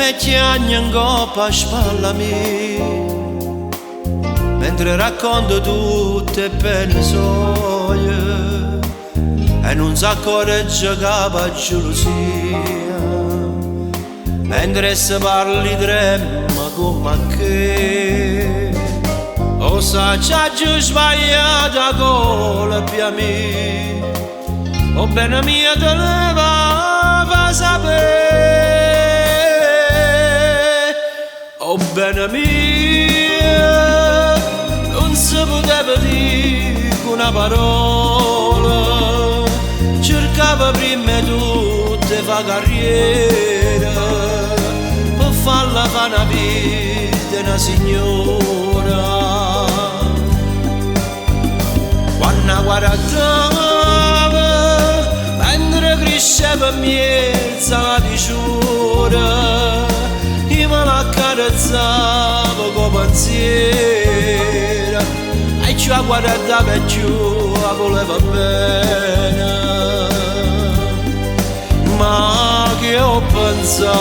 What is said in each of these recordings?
me chiagna in coppa a spalla mia, mentre racconto tutte pene soie e non s'accorge capa gelosia, mentre se parli trema come che o sa c'ha giù sbagliata con la pia mia, o bene mia te ne va sapere, o bene mia non si poteva dire una parola, cercava prima tutte fa carriera per farla fa una vita una signora. Quando guardava mentre cresceva miezza la diciura, io me la accarezzava con pensiero e ci guardava e ci voleva bene, ma che ho pensato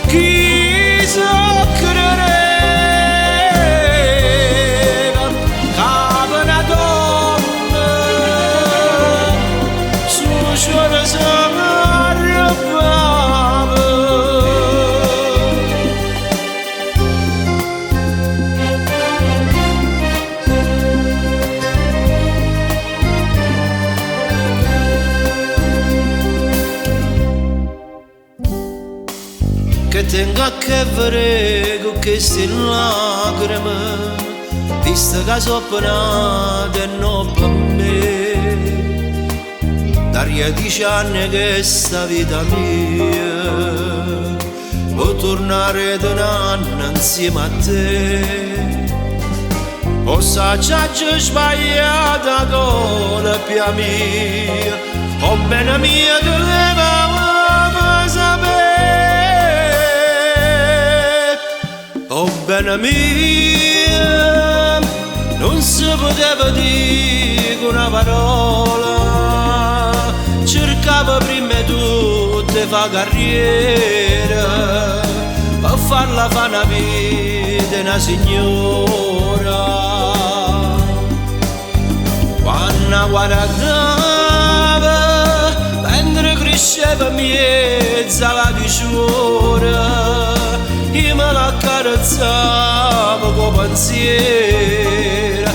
chissà credeva che una donna su cuore si arrabbiava. Che tengo a che vedere con queste lacrime, visto che sono penate e non per me, da 10 anni che sta vita mia può tornare da un anno insieme a te, o sa già sbagliata con la pia mia, o bene mia doveva sapere, o bene mia non si poteva dire una parola, cercava prima tutte fa carriera per farla fa una vita una signora. Quando guardava mentre cresceva miezza la diciura, io me la accarezzavo con pensiero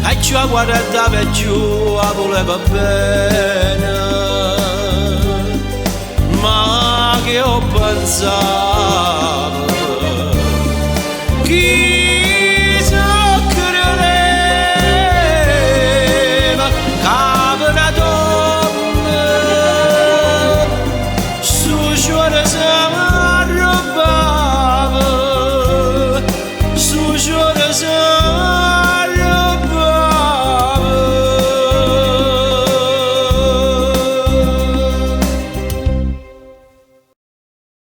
e ci guardava e ci voleva bene, ma che ho pensato